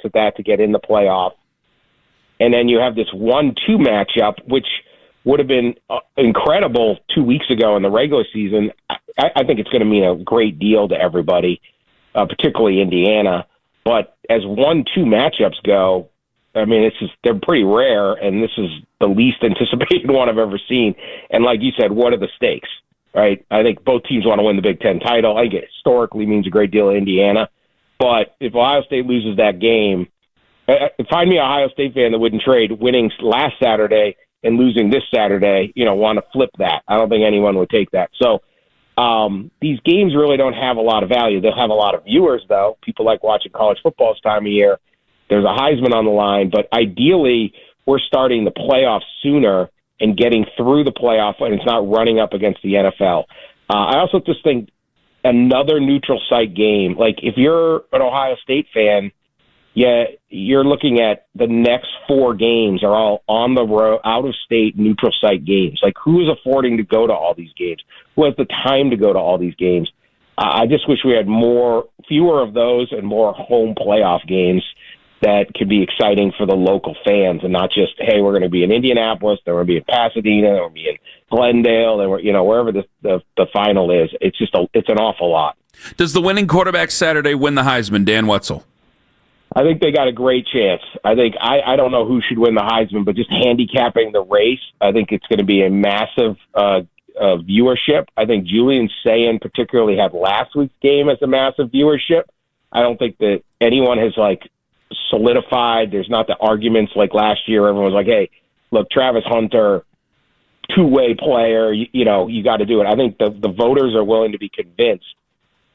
at that to get in the playoff. And then you have this 1-2 matchup, which would have been incredible 2 weeks ago in the regular season. I think it's going to mean a great deal to everybody, particularly Indiana. But as 1-2 matchups go, I mean, they're pretty rare, and this is the least anticipated one I've ever seen. And like you said, what are the stakes, right? I think both teams want to win the Big Ten title. I think it historically means a great deal to Indiana. But if Ohio State loses that game, find me an Ohio State fan that wouldn't trade winning last Saturday and losing this Saturday, want to flip that. I don't think anyone would take that. So these games really don't have a lot of value. They'll have a lot of viewers, though. People like watching college football this time of year. There's a Heisman on the line, but ideally we're starting the playoffs sooner and getting through the playoff, and it's not running up against the NFL. I also just think another neutral site game, like if you're an Ohio State fan, you're looking at the next 4 games are all on the road, out-of-state, neutral site games. Like, who is affording to go to all these games? Who has the time to go to all these games? I just wish we had fewer of those and more home playoff games that could be exciting for the local fans and not just, hey, we're going to be in Indianapolis, then we're going to be in Pasadena, then we're going to be in Glendale, then we're, wherever the final is. It's just it's an awful lot. Does the winning quarterback Saturday win the Heisman, Dan Wetzel? I think they got a great chance. I think I don't know who should win the Heisman, but just handicapping the race, I think it's going to be a massive viewership. I think Julian Sayin particularly had last week's game as a massive viewership. I don't think that anyone has solidified. There's not the arguments like last year. Everyone was like, hey, look, Travis Hunter, two-way player, you got to do it. I think the voters are willing to be convinced.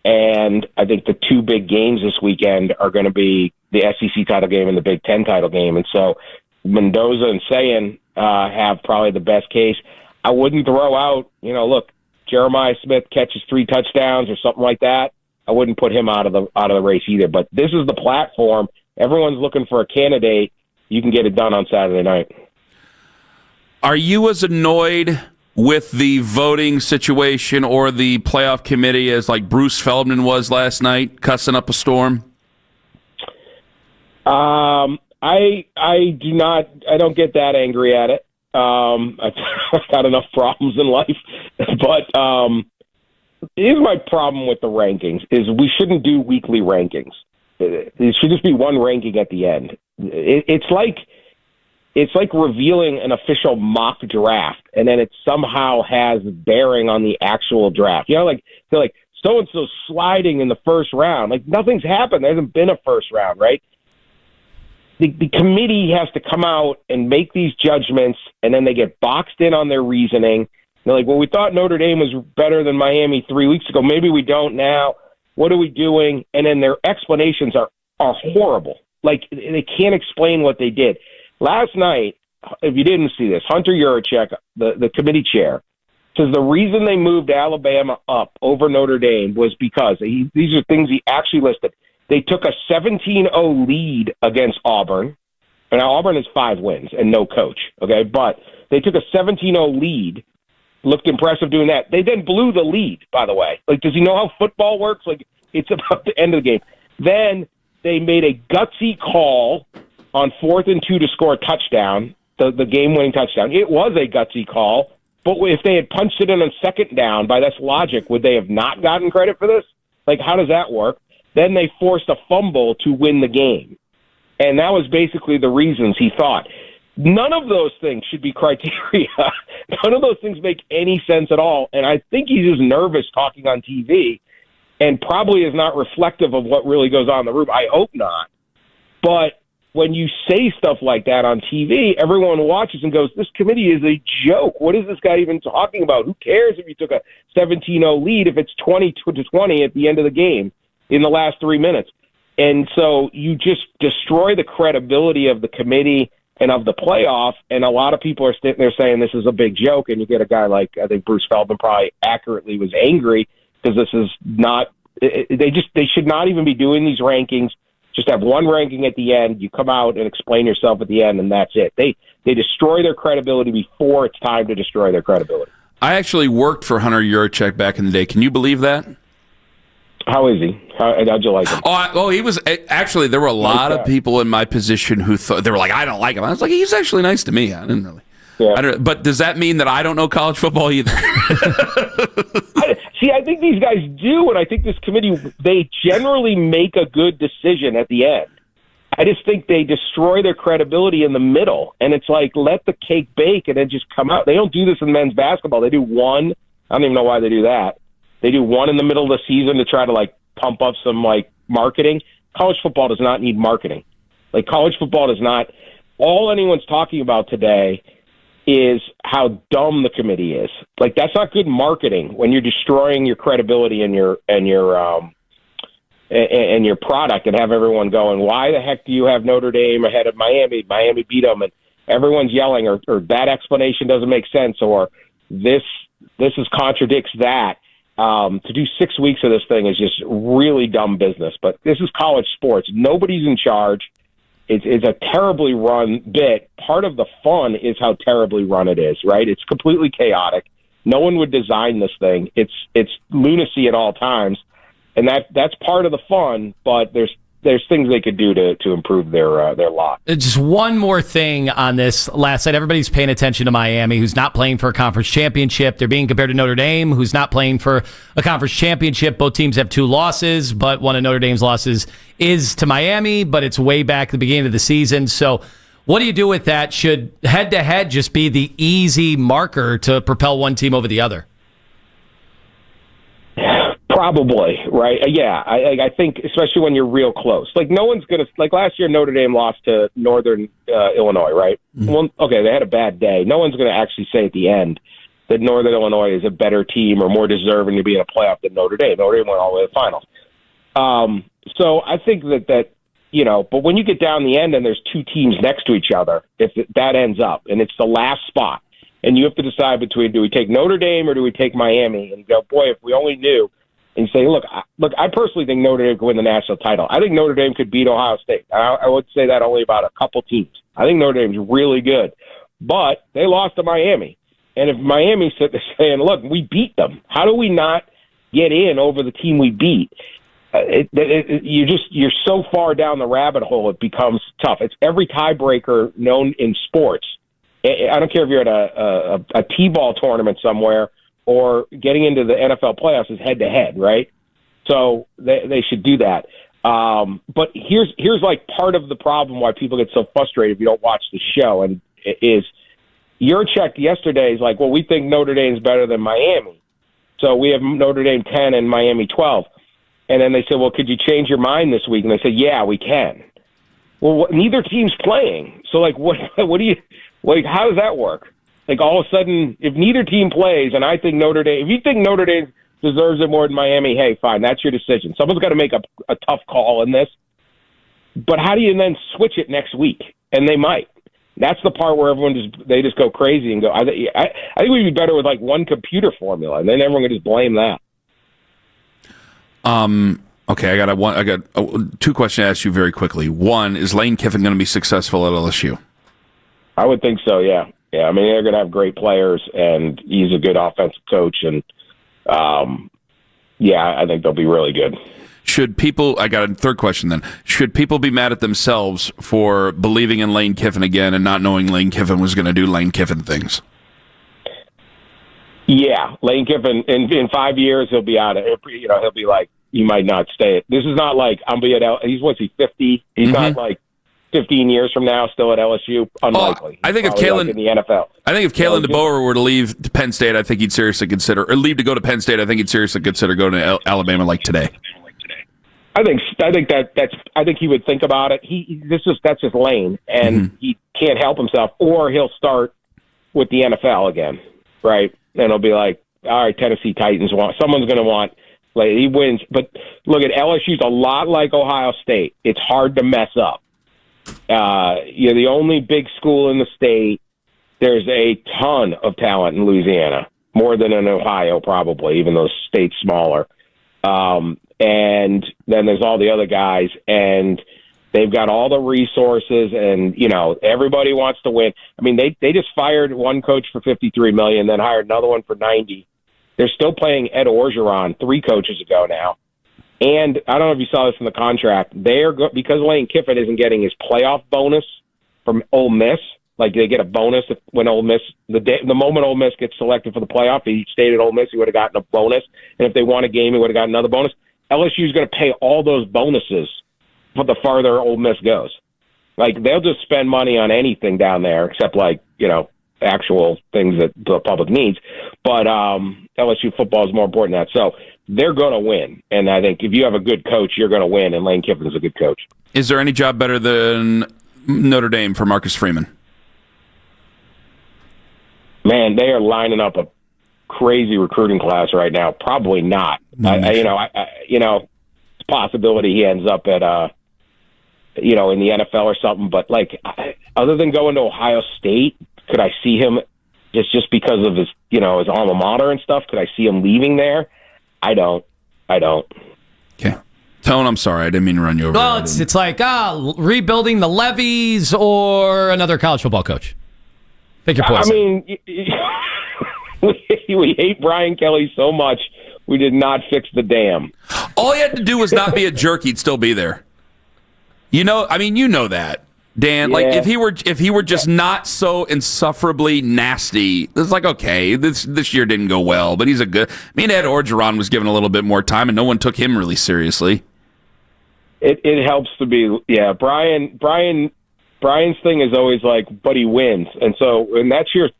And I think the 2 big games this weekend are going to be the SEC title game and the Big Ten title game. And so Mendoza and Sayin have probably the best case. I wouldn't throw out, look, Jeremiah Smith catches 3 touchdowns or something like that. I wouldn't put him out of the race either. But this is the platform. Everyone's looking for a candidate. You can get it done on Saturday night. Are you as annoyed with the voting situation or the playoff committee as Bruce Feldman was last night, cussing up a storm? I do not. I don't get that angry at it. I've got enough problems in life, but here's my problem with the rankings: is we shouldn't do weekly rankings. It should just be one ranking at the end. It's like revealing an official mock draft, and then it somehow has bearing on the actual draft. They're like so-and-so sliding in the first round. Nothing's happened. There hasn't been a first round, right? The committee has to come out and make these judgments, and then they get boxed in on their reasoning. They're like, well, we thought Notre Dame was better than Miami 3 weeks ago. Maybe we don't now. What are we doing? And then their explanations are horrible. They can't explain what they did. Last night, if you didn't see this, Hunter Yurachek, the committee chair, says the reason they moved Alabama up over Notre Dame was because these are things he actually listed. They took a 17-0 lead against Auburn. And now Auburn has 5 wins and no coach, okay? But they took a 17-0 lead, looked impressive doing that. They then blew the lead, by the way. Does he know how football works? It's about the end of the game. Then they made a gutsy call on 4th and 2 to score a touchdown, the game-winning touchdown. It was a gutsy call, but if they had punched it in on 2nd down, by this logic, would they have not gotten credit for this? How does that work? Then they forced a fumble to win the game. And that was basically the reasons he thought. None of those things should be criteria. None of those things make any sense at all. And I think he's just nervous talking on TV and probably is not reflective of what really goes on in the room. I hope not. But when you say stuff like that on TV, everyone watches and goes, this committee is a joke. What is this guy even talking about? Who cares if you took a 17-0 lead if it's 20-20 at the end of the game in the last 3 minutes? And so you just destroy the credibility of the committee and of the playoff, and a lot of people are sitting there saying this is a big joke, and you get a guy like, I think Bruce Feldman probably accurately was angry because this is not – they should not even be doing these rankings. Just have one ranking at the end. You come out and explain yourself at the end, and that's it. They destroy their credibility before it's time to destroy their credibility. I actually worked for Hunter Yurachek back in the day. Can you believe that? How is he? How'd you like him? He was actually. There were a lot of people in my position who thought they were like, I don't like him. I was like, he's actually nice to me. I didn't really. Yeah. But does that mean that I don't know college football either? I think these guys do, and I think this committee, they generally make a good decision at the end. I just think they destroy their credibility in the middle, and it's like, let the cake bake and then just come out. They don't do this in men's basketball. They do one. I don't even know why they do that. They do one in the middle of the season to try to, like, pump up some, like, marketing. College football does not need marketing. Like, college football does not. All anyone's talking about today is how dumb the committee is. Like, that's not good marketing when you're destroying your credibility and your product and have everyone going, why the heck do you have Notre Dame ahead of Miami? Miami beat them, and everyone's yelling, or that explanation doesn't make sense, or this contradicts that. To do 6 weeks of this thing is just really dumb business. But this is college sports. Nobody's in charge. It's a terribly run bit. Part of the fun is how terribly run it is, right? It's completely chaotic. No one would design this thing. It's lunacy at all times, and that's part of the fun. But there's things they could do to improve their lot. Just one more thing on this last night. Everybody's paying attention to Miami, who's not playing for a conference championship. They're being compared to Notre Dame, who's not playing for a conference championship. Both teams have 2 losses, but one of Notre Dame's losses is to Miami, but it's way back at the beginning of the season. So what do you do with that? Should head-to-head just be the easy marker to propel one team over the other? Probably, right? Yeah, I think especially when you're real close. Like, no one's going to, like last year Notre Dame lost to Northern Illinois, right? Mm-hmm. Well, okay, they had a bad day. No one's going to actually say at the end that Northern Illinois is a better team or more deserving to be in a playoff than Notre Dame. Notre Dame went all the way to the finals. So I think that but when you get down the end and there's 2 teams next to each other, if that ends up, and it's the last spot, and you have to decide between, do we take Notre Dame or do we take Miami? And you go, boy, if we only knew. And say, look, I personally think Notre Dame could win the national title. I think Notre Dame could beat Ohio State. I would say that only about a couple teams. I think Notre Dame's really good. But they lost to Miami. And if Miami's saying, look, we beat them, how do we not get in over the team we beat? You're so far down the rabbit hole, it becomes tough. It's every tiebreaker known in sports. I don't care if you're at a T-ball tournament somewhere or getting into the NFL playoffs is head-to-head, right? So they should do that. But here's like part of the problem why people get so frustrated if you don't watch the show, and is your check yesterday is like, well, we think Notre Dame's better than Miami. So we have Notre Dame 10 and Miami 12. And then they said, well, could you change your mind this week? And they said, yeah, we can. Well, neither team's playing. So, like, what do you – like, how does that work? Like, all of a sudden, if neither team plays, and I think Notre Dame – if you think Notre Dame deserves it more than Miami, hey, fine, that's your decision. Someone's got to make a tough call in this. But how do you then switch it next week? And they might. That's the part where everyone just go crazy and go, I think we'd be better with, like, one computer formula, and then everyone can just blame that. Okay, I got 2 questions to ask you very quickly. One, is Lane Kiffin going to be successful at LSU? I would think so, yeah. Yeah, I mean, they're going to have great players, and he's a good offensive coach, and, I think they'll be really good. Should people, I got a third question then, should people be mad at themselves for believing in Lane Kiffin again and not knowing Lane Kiffin was going to do Lane Kiffin things? Yeah, Lane Kiffin, in 5 years, he'll be out of it. He'll be like, you might not stay. This is not like, what's he, 50? He's not like 15 years from now still at LSU. Unlikely. I think if Kalen, like in the NFL. I think if Kalen DeBoer were to leave to Penn State, I think he'd seriously consider, or leave to go to Penn State, I think he'd seriously consider going to Alabama like today. I think he would think about it. That's his lane, and he can't help himself, or he'll start with the NFL again, right? And he'll be like, all right, Tennessee Titans someone's going to want. Like, he wins. But look, at LSU's a lot like Ohio State. It's hard to mess up. You're the only big school in the state. There's a ton of talent in Louisiana, more than in Ohio probably, even though the state's smaller. And then there's all the other guys, and they've got all the resources, and, everybody wants to win. I mean, they just fired one coach for $53 million, then hired another one for $90 million. They're still paying Ed Orgeron 3 coaches ago now. And I don't know if you saw this in the contract. Because Lane Kiffin isn't getting his playoff bonus from Ole Miss. Like they get a bonus when Ole Miss the moment Ole Miss gets selected for the playoff, he stayed at Ole Miss, he would have gotten a bonus. And if they won a game, he would have gotten another bonus. LSU is going to pay all those bonuses for the farther Ole Miss goes. Like they'll just spend money on anything down there, except actual things that the public needs. But LSU football is more important than that. So they're going to win. And I think if you have a good coach, you're going to win. And Lane Kiffin is a good coach. Is there any job better than Notre Dame for Marcus Freeman? Man, they are lining up a crazy recruiting class right now. Probably not. It's a possibility he ends up at in the NFL or something. But other than going to Ohio State, could I see him just because of his his alma mater and stuff? Could I see him leaving there? I don't. Okay. Tone, I'm sorry. I didn't mean to run you over. Well, it's like rebuilding the levees or another college football coach. Pick your poison. I mean, we hate Brian Kelly so much, we did not fix the dam. All he had to do was not be a jerk, he'd still be there. You know that, Dan. Yeah. Like if he were just not so insufferably nasty, it's like, okay, this year didn't go well, but he's a good. I mean, Ed Orgeron was given a little bit more time, and no one took him really seriously. It helps to be, yeah. Brian's thing is always but he wins, and so when that's your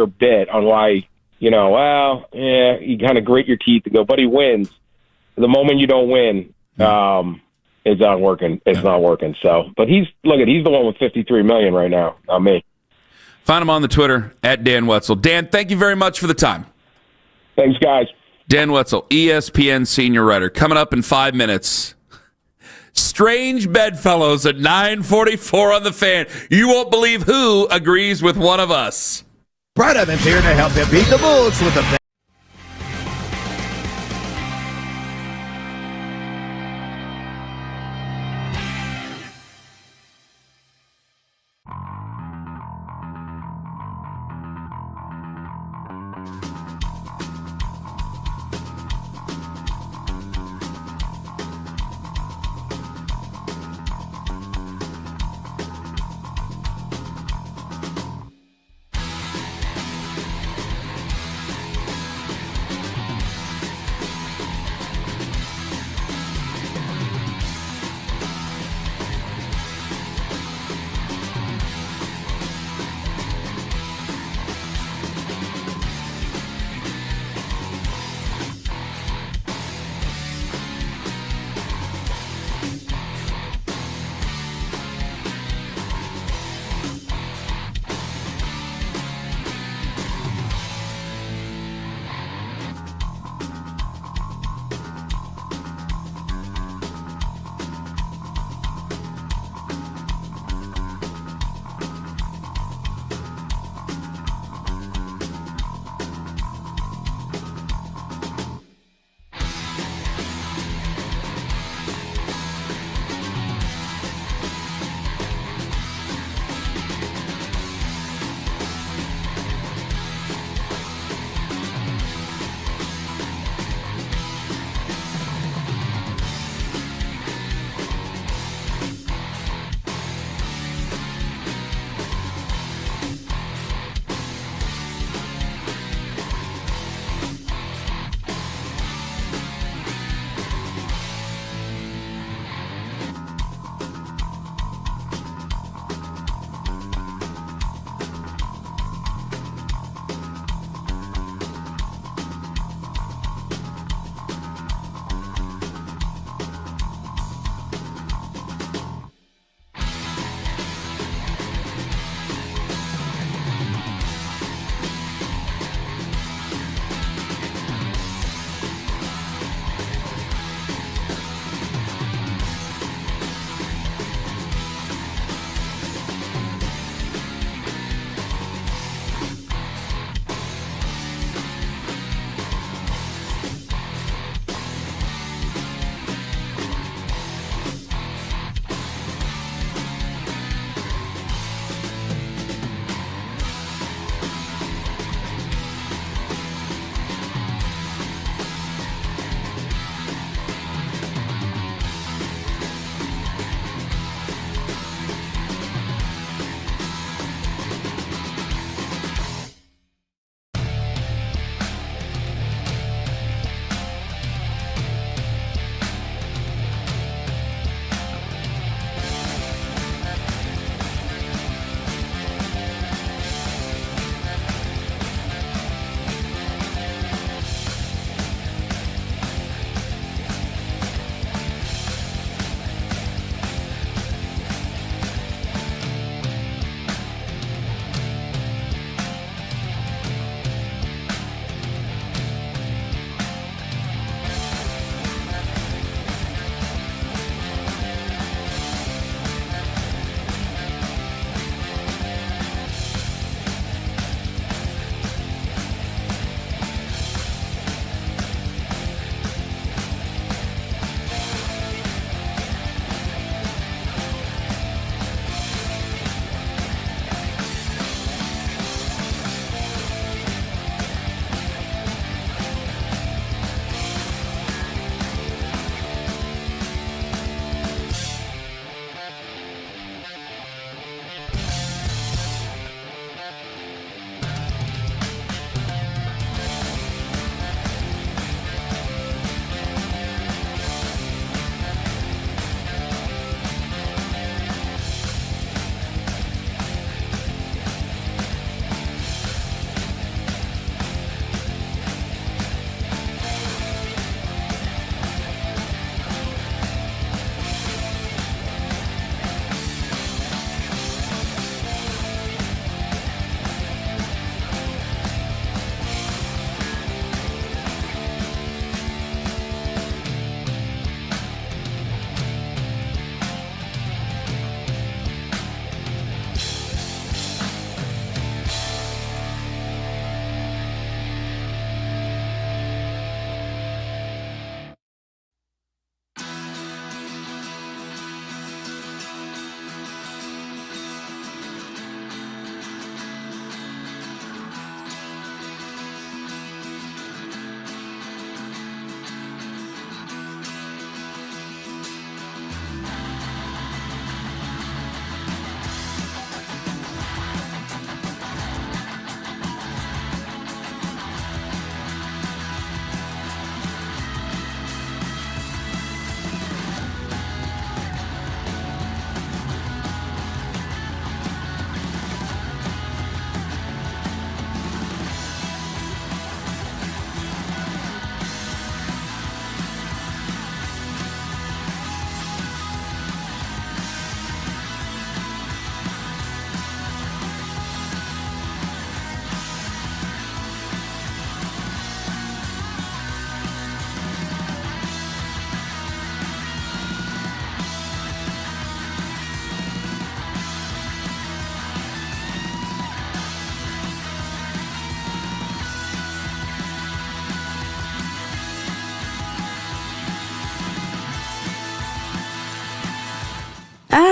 bit on why you kind of grit your teeth and go, but he wins. The moment you don't win, it's not working. It's not working. So, but he's the one with $53 million right now, not me. Find him on the Twitter at Dan Wetzel. Dan, thank you very much for the time. Thanks, guys. Dan Wetzel, ESPN senior writer, coming up in 5 minutes. Strange bedfellows at 9:44 on the Fan. You won't believe who agrees with one of us. Brad Evans here to help you beat the books with the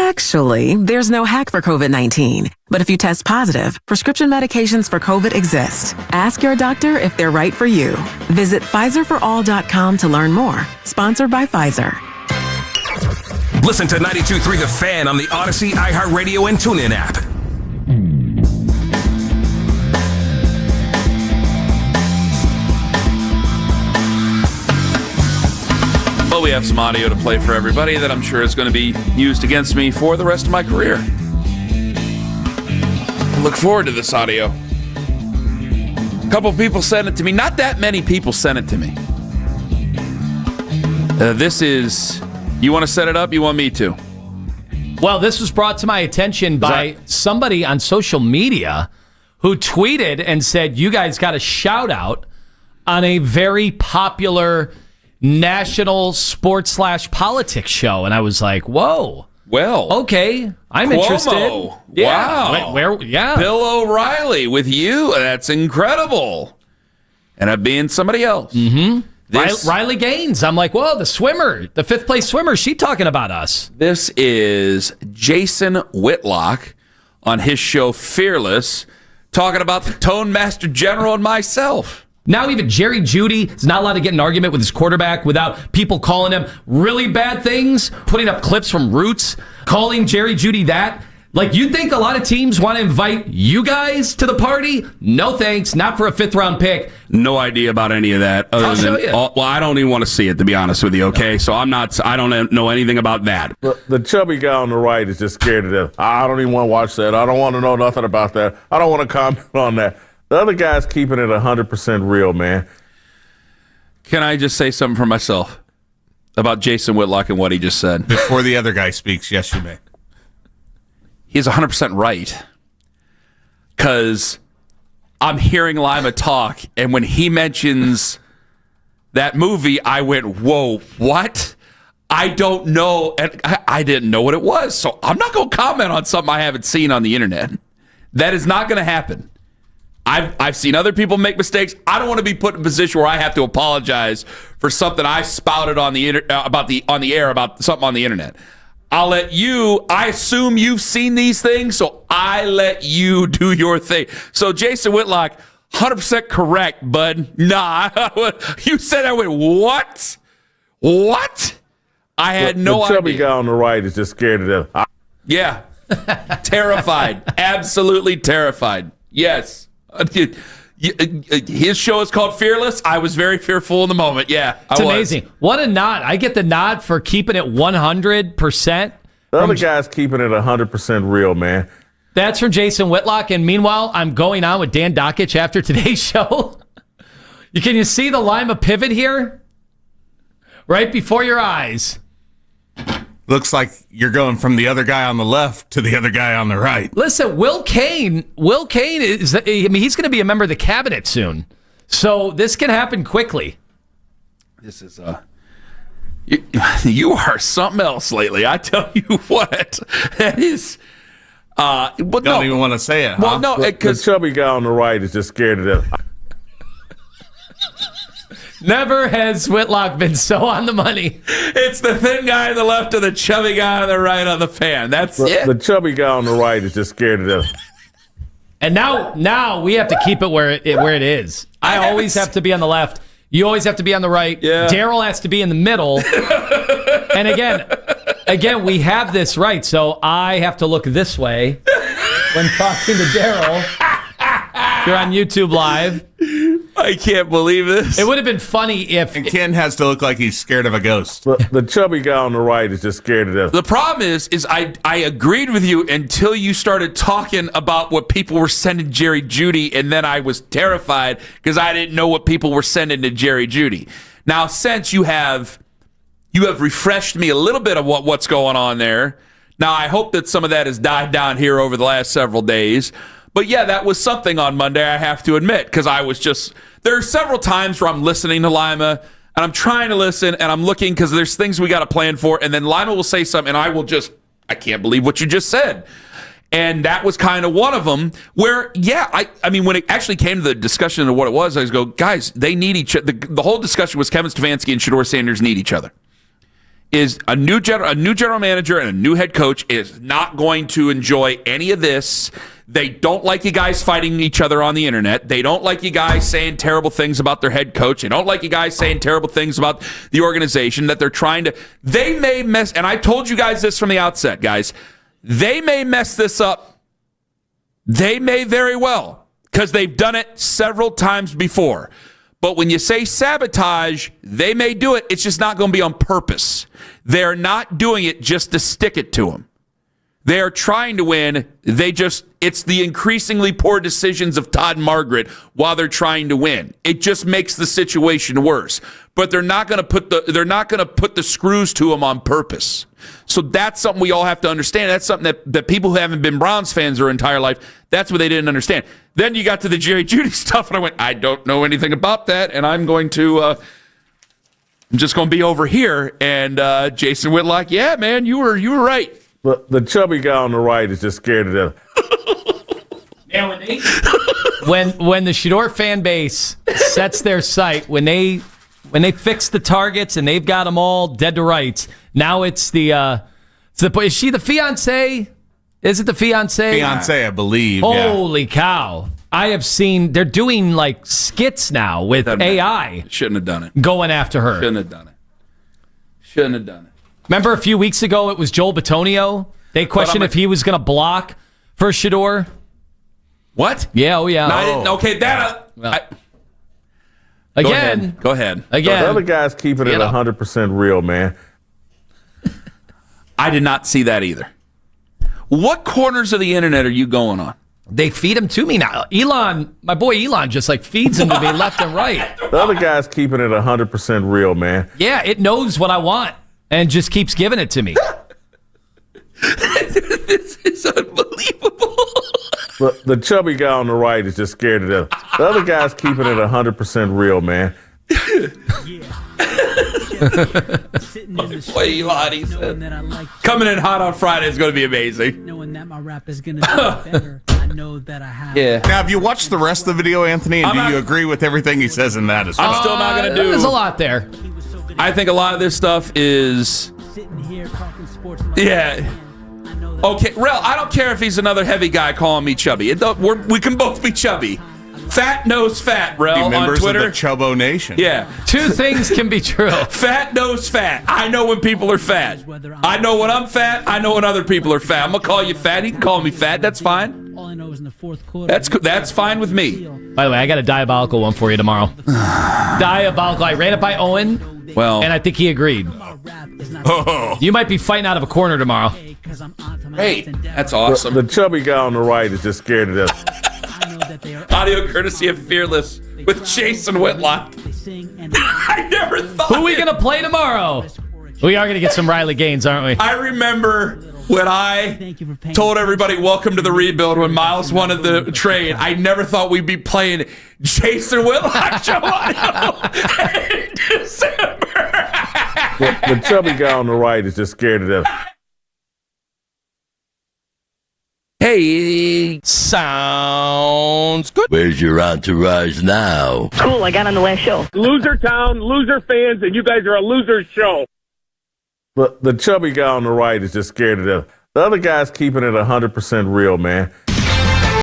Actually, there's no hack for COVID-19. But if you test positive, prescription medications for COVID exist. Ask your doctor if they're right for you. Visit PfizerForAll.com to learn more. Sponsored by Pfizer. Listen to 92.3 The Fan on the Odyssey, iHeartRadio, and TuneIn app. Well, we have some audio to play for everybody that I'm sure is going to be used against me for the rest of my career. I look forward to this audio. A couple people sent it to me. Not that many people sent it to me. This is... You want to set it up? You want me to? Well, this was brought to my attention by somebody on social media who tweeted and said, you guys got a shout out on a very popular national sports/politics show. And I was like, whoa. Well, okay, I'm Cuomo. interested. Yeah. Wow. Where? Yeah. Bill O'Reilly with you. That's incredible. And I'm being somebody else. Mm-hmm. Riley Gaines. I'm like, whoa, the swimmer, the fifth place swimmer. She talking about us. This is Jason Whitlock on his show Fearless, talking about the Tone Master General and myself. Now even Jerry Jeudy is not allowed to get an argument with his quarterback without people calling him really bad things, putting up clips from Roots, calling Jerry Jeudy that. Like, you think a lot of teams want to invite you guys to the party? No thanks, not for a fifth-round pick. No idea about any of that. I'll show you. Well, I don't even want to see it, to be honest with you, okay? So I don't know anything about that. The chubby guy on the right is just scared to death. I don't even want to watch that. I don't want to know nothing about that. I don't want to comment on that. The other guy's keeping it 100% real, man. Can I just say something for myself about Jason Whitlock and what he just said? Before the other guy speaks, yes, you may. He's 100% right. Because I'm hearing Lima talk, and when he mentions that movie, I went, whoa, what? I don't know. And I didn't know what it was. So I'm not going to comment on something I haven't seen on the internet. That is not going to happen. I've seen other people make mistakes. I don't want to be put in a position where I have to apologize for something I spouted on the air about something on the internet. I'll let you. I assume you've seen these things, so I let you do your thing. So Jason Whitlock, 100% correct, bud. Nah, you said I went what? What? I had no idea. The chubby guy on the right is just scared to death. Yeah, terrified, absolutely terrified. Yes. His show is called Fearless. I was very fearful in the moment. Yeah, it's amazing. What a nod. I get the nod for keeping it 100%. The other guy's keeping it 100% real, man. That's from Jason Whitlock. And meanwhile, I'm going on with Dan Dockich after today's show. Can you see the Lima pivot here? Right before your eyes. Looks like you're going from the other guy on the left to the other guy on the right. Listen, Will Kane is, he's going to be a member of the cabinet soon. So this can happen quickly. This is, you are something else lately. I tell you what, that is, but don't even want to say it. Well, no, the chubby guy on the right is just scared to death. Never has Whitlock been so on the money. It's the thin guy on the left and the chubby guy on the right on the fan. That's it. The chubby guy on the right is just scared to death. And now we have to keep it where it is. I always have to be on the left. You always have to be on the right. Yeah. Daryl has to be in the middle. And again, we have this right. So I have to look this way when talking to Daryl. If you're on YouTube Live. I can't believe this. It would have been funny if... And Ken has to look like he's scared of a ghost. The chubby guy on the right is just scared to death. The problem is I agreed with you until you started talking about what people were sending Jerry Jeudy, and then I was terrified because I didn't know what people were sending to Jerry Jeudy. Now, since you have refreshed me a little bit of what's going on there, now I hope that some of that has died down here over the last several days. But yeah, that was something on Monday, I have to admit, because I was just, there are several times where I'm listening to Lima, and I'm trying to listen, and I'm looking, because there's things we got to plan for, and then Lima will say something, and I can't believe what you just said. And that was kind of one of them where, yeah, I mean, when it actually came to the discussion of what it was, I was go, guys, they need each other. The whole discussion was Kevin Stefanski and Shedeur Sanders need each other. is a new general manager and a new head coach is not going to enjoy any of this. They don't like you guys fighting each other on the internet. They don't like you guys saying terrible things about their head coach. They don't like you guys saying terrible things about the organization that they're trying to. They may mess, and I told you guys this from the outset, guys. They may mess this up. They may very well, because they've done it several times before. But when you say sabotage, they may do it. It's just not going to be on purpose. They're not doing it just to stick it to them. They're trying to win. It's the increasingly poor decisions of Todd and Margaret while they're trying to win. It just makes the situation worse. But they're not going to put the screws to them on purpose. So that's something we all have to understand. That's something that people who haven't been Browns fans their entire life, that's what they didn't understand. Then you got to the Jerry Jeudy stuff, and I went, I don't know anything about that, and I'm just going to be over here. And Jason Whitlock, yeah, man, you were right. The chubby guy on the right is just scared to death. When the Shador fan base sets their sight, when they fix the targets and they've got them all dead to rights, now it's is she the fiance? Is it the fiance? Fiance, I believe. Holy cow. I have seen, they're doing like skits now with AI. Shouldn't have done it. Going after her. Shouldn't have done it. Remember a few weeks ago, it was Joel Bitonio? They questioned if he was going to block for Shador. What? Yeah, oh yeah. No, I didn't. Okay, Again. Go ahead. Again. The other guy's keeping it 100% real, man. I did not see that either. What corners of the internet are you going on? They feed him to me now. Elon, my boy Elon, just like feeds him to me left and right. The other guy's keeping it 100% real, man. Yeah, it knows what I want and just keeps giving it to me. This is unbelievable. The chubby guy on the right is just scared to death. The other guy's keeping it 100% real, man. Boy, Elon, he said, coming in hot on Friday is going to be amazing. Knowing that my rap is going to be better, I know that I have. Yeah. Now, have you watched the rest of the video, Anthony? And do you agree with everything he says in that as well? I'm still not going to do. There's a lot there. I think a lot of this stuff is. Yeah. Okay, Rel, I don't care if he's another heavy guy calling me chubby. We can both be chubby. Fat knows fat, Rel, on Twitter. Members of the Chubbo Nation. Yeah. Two things can be true. Fat knows fat. I know when people are fat. I know when I'm fat. I know when other people are fat. I'm going to call you fat. He can call me fat. That's fine. All I know is in the fourth quarter. That's fine with me. By the way, I got a diabolical one for you tomorrow. Diabolical. I ran it by Owen, and I think he agreed. Oh. You might be fighting out of a corner tomorrow. Great. That's awesome. The chubby guy on the right is just scared to death. Audio courtesy of Fearless with Jason Whitlock. I never thought. Who are we going to play tomorrow? We are going to get some Riley Gaines, aren't we? I remember when I told everybody welcome to the rebuild when Miles wanted the trade. I never thought we'd be playing Jason Whitlock show in December. The chubby guy on the right is just scared to death. Hey, sounds good. Where's your entourage now? Cool, I got on the last show. Loser town, loser fans, and you guys are a loser show. The chubby guy on the right is just scared to death. The other guy's keeping it 100% real, man.